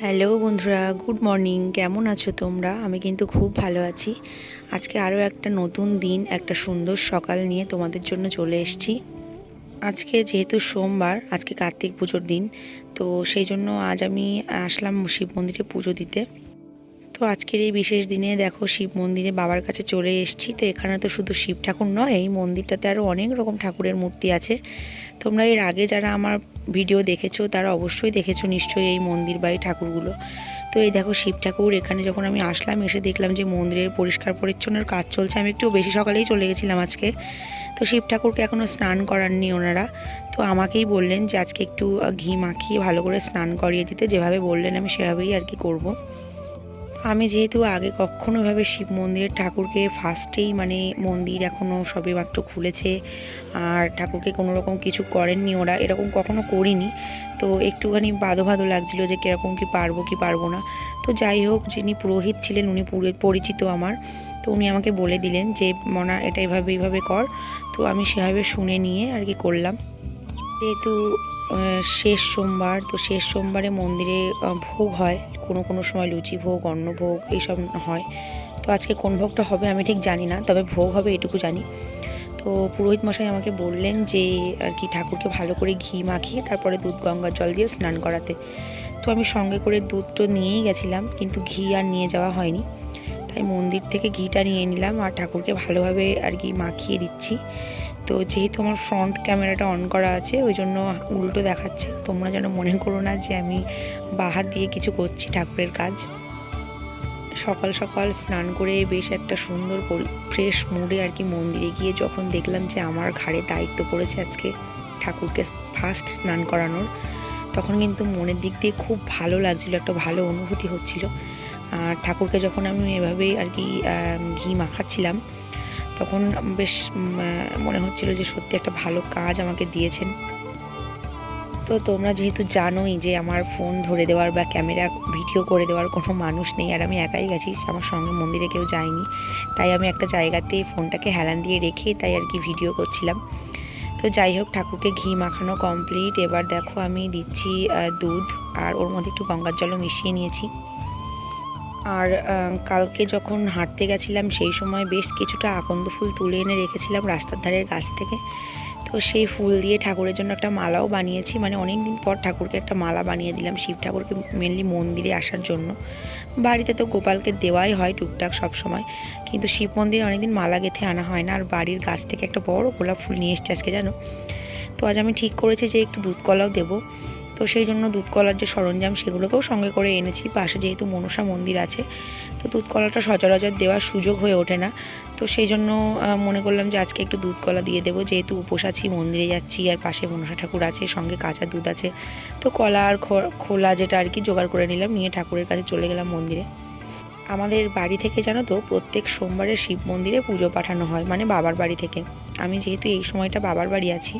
Hello বন্ধুরা, good morning. কেমন আছো তোমরা? আমি কিন্তু খুব ভালো আছি। আজকে আরও একটা নতুন দিন, একটা সুন্দর সকাল নিয়ে তোমাদের জন্য চলে এসেছি। আজকে যেহেতু সোমবার, আজকে কার্তিক পুজোর দিন, তো সেই জন্য আজ আমি আসলাম শিব মন্দিরে পুজো দিতে। তো আজকের এই বিশেষ দিনে দেখো শিব মন্দিরে বাবার কাছে চলে এসেছি। তো এখানে তো শুধু শিব ঠাকুর নয়, এই মন্দিরটাতে আরও অনেক রকম ঠাকুরের মূর্তি আছে। তোমরা এর আগে যারা আমার ভিডিও দেখেছো তারা অবশ্যই দেখেছো নিশ্চয়ই এই মন্দির বা এই ঠাকুরগুলো। তো এই দেখো শিব ঠাকুর। এখানে যখন আমি আসলাম, এসে দেখলাম যে মন্দিরের পরিষ্কার পরিচ্ছন্নের কাজ চলছে। আমি একটু বেশি সকালেই চলে গেছিলাম আজকে। তো শিব ঠাকুরকে এখনও স্নান করাননি ওনারা। তো আমাকেই বললেন যে আজকে একটু ঘি মাখিয়ে ভালো করে স্নান করিয়ে দিতে। যেভাবে বললেন আমি সেভাবেই আর কি করবো। আমি যেহেতু আগে কখনো এভাবে শিব মন্দিরের ঠাকুরকে ফার্স্টেই মন্দির এখনও সবে মাত্র খুলেছে, আর ঠাকুরকে কোনো রকম কিছু করেননি ওরা, এরকম কখনো করিনি। তো একটুখানি বাধো বাধো লাগছিলো যে কীরকম কি পারবো না। তো যাই হোক, যিনি পুরোহিত ছিলেন উনি পরিচিত আমার। তো উনি আমাকে বলে দিলেন যে মনা এটা এইভাবে কর। তো আমি সেভাবে শুনে নিয়ে আর কি করলাম। যেহেতু শেষ সোমবার, তো শেষ সোমবারে মন্দিরে ভোগ হয়, কোনো সময় লুচি ভোগ, অন্নভোগ এইসব হয়। তো আজকে কোন ভোগটা হবে আমি ঠিক জানি না, তবে ভোগ হবে এটুকু জানি। তো পুরোহিত মশাই আমাকে বললেন যে আর কি ঠাকুরকে ভালো করে ঘি মাখিয়ে তারপরে দুধ গঙ্গার জল দিয়ে স্নান করাতে। তো আমি সঙ্গে করে দুধ তো নিয়েই গেছিলাম, কিন্তু ঘি আর নিয়ে যাওয়া হয়নি। তাই মন্দির থেকে ঘিটা নিয়ে নিলাম আর ঠাকুরকে ভালোভাবে আর কি মাখিয়ে দিচ্ছি। তো যেহেতু আমার ফ্রন্ট ক্যামেরাটা অন করা আছে, ওই জন্য উল্টো দেখাচ্ছে। তোমরা যেন মনে করো না যে আমি বাহাত দিয়ে কিছু করছি ঠাকুরের কাজ। সকাল সকাল স্নান করে বেশ একটা সুন্দর ফ্রেশ মুডে আর কি মন্দিরে গিয়ে যখন দেখলাম যে আমার ঘাড়ে দায়িত্ব পড়েছে আজকে ঠাকুরকে ফার্স্ট স্নান করানোর, তখন কিন্তু মনের দিক দিয়ে খুব ভালো লাগছিল, একটা ভালো অনুভূতি হচ্ছিল। আর ঠাকুরকে যখন আমি এভাবেই আর কি ঘি মাখাচ্ছিলাম, তখন বেশ মনে হচ্ছিল যে সত্যি একটা ভালো কাজ আমাকে দিয়েছেন। তো তোমরা যেহেতু জানোই যে আমার ফোন ধরে দেওয়ার বা ক্যামেরা ভিডিও করে দেওয়ার কোনো মানুষ নেই, আর আমি একাই গেছি, আমার সঙ্গে মন্দিরে কেউ যায়নি। তাই আমি একটা জায়গাতে ফোনটাকে হেলান দিয়ে রেখে তাই আর কি ভিডিও করছিলাম। তো যাই হোক, ঠাকুরকে ঘি মাখানো কমপ্লিট। এবার দেখো আমি দিচ্ছি দুধ, আর ওর মধ্যে একটু গঙ্গার জলও মিশিয়ে নিয়েছি। আর কালকে যখন হাঁটতে গেছিলাম সেই সময় বেশ কিছুটা আকন্দ ফুল তুলে এনে রেখেছিলাম রাস্তার ধারের গাছ থেকে। তো সেই ফুল দিয়ে ঠাকুরের জন্য একটা মালাও বানিয়েছি, অনেক দিন পর ঠাকুরকে একটা মালা বানিয়ে দিলাম, শিব ঠাকুরকে মেনলি মন্দিরে আসার জন্য। বাড়িতে তো গোপালকে দেওয়াই হয় টুকটাক সব সময়, কিন্তু শিব মন্দিরে অনেকদিন মালা গেঁথে আনা হয় না। আর বাড়ির গাছ থেকে একটা বড় গোলাপ ফুল নিয়ে এসেছি আজকে, জানো। তো আজ আমি ঠিক করেছি যে একটু দুধ কলাও দেবো। তো সেই জন্য দুধ কলার যে সরঞ্জাম সেগুলোকেও সঙ্গে করে এনেছি। পাশে যেহেতু মনসা মন্দির আছে, তো দুধ কলাটা সচরাচর দেওয়ার সুযোগ হয়ে ওঠে না। তো সেই জন্য মনে করলাম যে আজকে একটু দুধ কলা দিয়ে দেবো, যেহেতু উপোস আছি, মন্দিরে যাচ্ছি, আর পাশে মনসা ঠাকুর আছে, সঙ্গে কাঁচা দুধ আছে। তো কলা আর খোলা যেটা আর কি জোগাড় করে নিলাম, নিয়ে ঠাকুরের কাছে চলে গেলাম মন্দিরে। আমাদের বাড়ি থেকে জানো তো প্রত্যেক সোমবারে শিব মন্দিরে পুজো পাঠানো হয়, বাবার বাড়ি থেকে। আমি যেহেতু এই সময়টা বাবার বাড়ি আছি,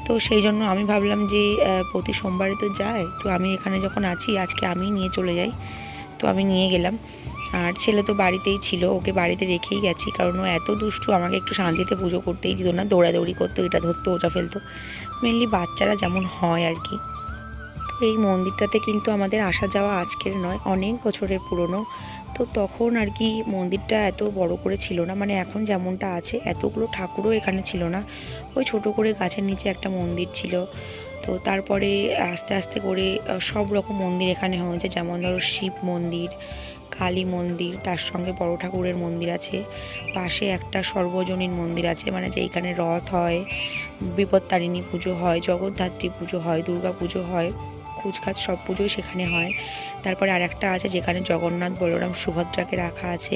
তো সেই জন্য আমি ভাবলাম যে প্রতি সোমবারে তো যায়, তো আমি এখানে যখন আছি আজকে আমি নিয়ে চলে যাই। তো আমি নিয়ে গেলাম। আর ছেলে তো বাড়িতেই ছিল, ওকে বাড়িতে রেখেই গেছি, কারণ ও এত দুষ্টু, আমাকে একটু শান্তিতে পুজো করতেই দিত না, দৌড়াদৌড়ি করতো, এটা ধরতো ওটা ফেলতো, মেনলি বাচ্চারা যেমন হয় আর কি। তো এই মন্দিরটাতে কিন্তু আমাদের আসা যাওয়া আজকের নয়, অনেক বছরের পুরনো। তো তখন আর কি মন্দিরটা এত বড় করে ছিল না, এখন যেমনটা আছে এতগুলো ঠাকুরও এখানে ছিল না। ওই ছোট করে গাছের নিচে একটা মন্দির ছিল। তো তারপরে আস্তে আস্তে করে সব রকম মন্দির এখানে হয়েছে, যেমন ধরো শিব মন্দির, কালী মন্দির, তার সঙ্গে বড় ঠাকুরের মন্দির আছে, পাশে একটা সর্বজনীন মন্দির আছে, যেখানে রথ হয়, বিপত্তারিণী পুজো হয়, জগদ্ধাত্রী পুজো হয়, দুর্গা পুজো হয়, কুচকাচ সব পুজোই সেখানে হয়। তারপরে আর একটা আছে যেখানে জগন্নাথ বলরাম সুভদ্রাকে রাখা আছে,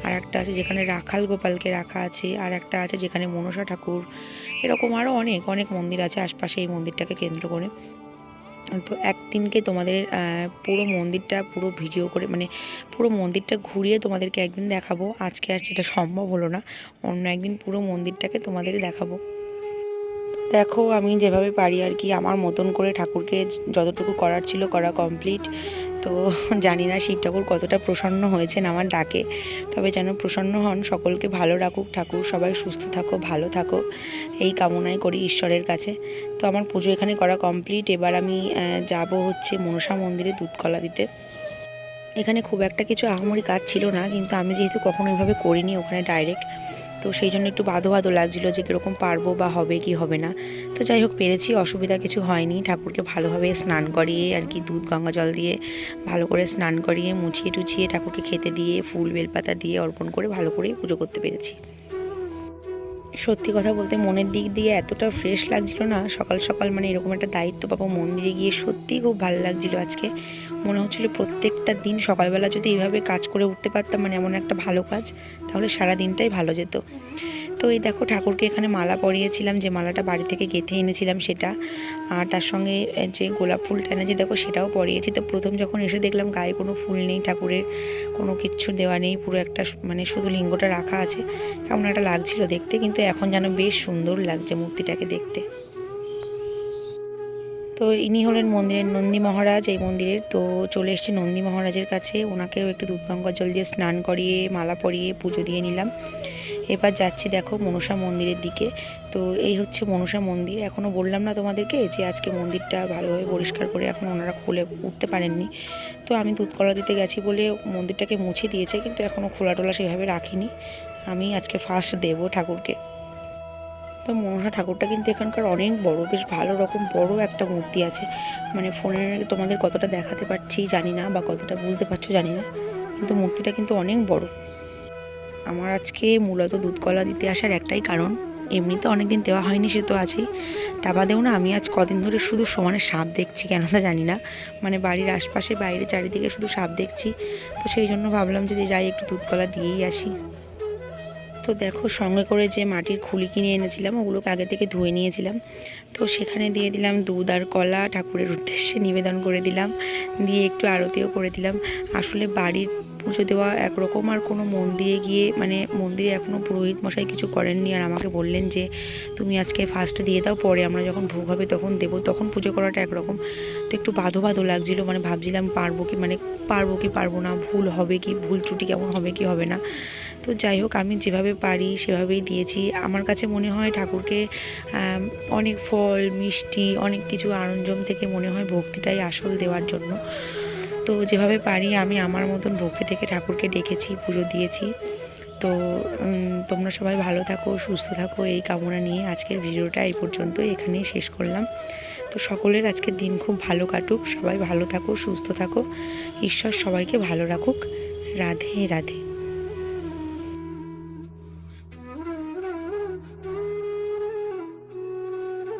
আর একটা আছে যেখানে রাখাল গোপালকে রাখা আছে, আর একটা আছে যেখানে মনসা ঠাকুর। এরকম আরও অনেক অনেক মন্দির আছে আশপাশে এই মন্দিরটাকে কেন্দ্র করে। তো একদিনকে তোমাদের পুরো মন্দিরটা পুরো ভিডিও করে পুরো মন্দিরটা ঘুরিয়ে তোমাদেরকে একদিন দেখাবো। আজকে আর সেটা সম্ভব হলো না, অন্য একদিন পুরো মন্দিরটাকে তোমাদের দেখাবো। দেখো আমি যেভাবে পারি আর কি আমার মতন করে ঠাকুরকে যতটুকু করার ছিল করা কমপ্লিট। তো জানি না শিব ঠাকুর কতটা প্রসন্ন হয়েছেন আমার ডাকে, তবে যেন প্রসন্ন হন, সকলকে ভালো রাখুক ঠাকুর, সবাই সুস্থ থাকো, ভালো থাকো, এই কামনাই করি ঈশ্বরের কাছে। তো আমার পুজো এখানে করা কমপ্লিট। এবার আমি যাব হচ্ছে মনসা মন্দিরে দুধ কলা দিতে। এখানে খুব একটা কিছু আহামরি কাজ ছিল না, কিন্তু আমি যেহেতু কখনো এভাবে করিনি ওখানে ডাইরেক্ট, তো সেই জন্য একটু বাধো বাধো লাগছিলো যে কীরকম পারবো বা হবে কি হবে না। তো যাই হোক পেরেছি, অসুবিধা কিছু হয়নি। ঠাকুরকে ভালোভাবে স্নান করিয়ে আর কি দুধ গঙ্গা জল দিয়ে ভালো করে স্নান করিয়ে মুছিয়ে টুছিয়ে ঠাকুরকে খেতে দিয়ে ফুল বেলপাতা দিয়ে অর্পণ করে ভালো করেই পুজো করতে পেরেছি। সত্যি কথা বলতে মনের দিক দিয়ে এতটা ফ্রেশ লাগছিল না, সকাল সকাল মানে এরকম একটা দায়িত্ব পাবো মন্দিরে গিয়ে, সত্যিই খুব ভালো লাগছিল আজকে। মনে হচ্ছিলো প্রত্যেকটা দিন সকালবেলা যদি এইভাবে কাজ করে উঠতে পারতাম, মানে এমন একটা ভালো কাজ, তাহলে সারা দিনটাই ভালো যেত। তো এই দেখো ঠাকুরকে এখানে মালা পরিয়েছিলাম, যে মালাটা বাড়ি থেকে গেঁথে এনেছিলাম সেটা, আর তার সঙ্গে যে গোলাপ ফুলটা এনেছি দেখো সেটাও পরিয়েছি। তো প্রথম যখন এসে দেখলাম গায়ে কোনো ফুল নেই, ঠাকুরের কোনো কিচ্ছু দেওয়া নেই, পুরো একটা মানে শুধু লিঙ্গটা রাখা আছে, কেমন একটা লাগছিল দেখতে, কিন্তু এখন যেন বেশ সুন্দর লাগছে মূর্তিটাকে দেখতে। তো ইনি হলেন মন্দিরের নন্দী মহারাজ, এই মন্দিরের। তো চলে এসেছি নন্দী মহারাজের কাছে, ওনাকেও একটু দুধ গঙ্গা জল দিয়ে স্নান করিয়ে মালা পরিয়ে পুজো দিয়ে নিলাম। এবার যাচ্ছি দেখো মনসা মন্দিরের দিকে। তো এই হচ্ছে মনসা মন্দির। এখনও বললাম না তোমাদেরকে যে আজকে মন্দিরটা ভালোভাবে পরিষ্কার করে এখন ওনারা খুলে উঠতে পারেননি। তো আমি দুধ কলা দিতে গেছি বলে মন্দিরটাকে মুছে দিয়েছে, কিন্তু এখনও খোলা টোলা সেভাবে রাখিনি। আমি আজকে ফার্স্ট দেবো ঠাকুরকে। তো মনসা ঠাকুরটা কিন্তু এখানকার অনেক বড়, বেশ ভালো রকম বড় একটা মূর্তি আছে। মানে ফোনে তোমাদের কতটা দেখাতে পারছি জানি না, বা কতটা বুঝতে পারছো জানি না, কিন্তু মূর্তিটা কিন্তু অনেক বড়। আমার আজকে মূলত দুধ কলা দিতে আসার একটাই কারণ, এমনিতে অনেকদিন দেওয়া হয়নি সে তো আছেই, তা বাদেও না আমি আজ কদিন ধরে শুধু সমানে সাপ দেখছি, কেন তা জানি না, মানে বাড়ির আশপাশে বাইরে চারিদিকে শুধু সাপ দেখছি। তো সেই জন্য ভাবলাম যে যাই একটু দুধ কলা দিয়েই আসি। তো দেখো সঙ্গে করে যে মাটির খুলি কিনে এনেছিলাম ওগুলোকে আগে থেকে ধুয়ে নিয়েছিলাম, তো সেখানে দিয়ে দিলাম দুধ আর কলা, ঠাকুরের উদ্দেশ্যে নিবেদন করে দিলাম, দিয়ে একটু আরতিও করে দিলাম। আসলে বাড়ির পুজো দেওয়া একরকম, আর কোনো মন্দিরে গিয়ে, মানে মন্দিরে এখনও পুরোহিত মশাই কিছু করেননি, আর আমাকে বললেন যে তুমি আজকে ফার্স্ট দিয়ে দাও, পরে আমরা যখন ভোগ হবে তখন দেবো, তখন পুজো করাটা একরকম। তো একটু বাধো বাধো লাগছিলো, মানে ভাবছিলাম পারবো কি, মানে পারবো কি পারবো না, ভুল হবে কি, ভুল ত্রুটি কেমন হবে কি হবে না। তো যাই হোক আমি যেভাবে পারি সেভাবেই দিয়েছি। আমার কাছে মনে হয় ঠাকুরকে অনেক ফল মিষ্টি অনেক কিছু আরঞ্জম থেকে মনে হয় ভক্তিটাই আসল দেওয়ার জন্য। তো যেভাবে পারি আমি আমার মতন ভক্তি থেকে ঠাকুরকে ডেকেছি, পুজো দিয়েছি। তো তোমরা সবাই ভালো থাকো, সুস্থ থাকো, এই কামনা নিয়ে আজকের ভিডিওটা এই পর্যন্ত এখানেই শেষ করলাম। তো সকলের আজকের দিন খুব ভালো কাটুক, সবাই ভালো থাকো, সুস্থ থাকো, ঈশ্বর সবাইকে ভালো রাখুক। রাধে রাধে।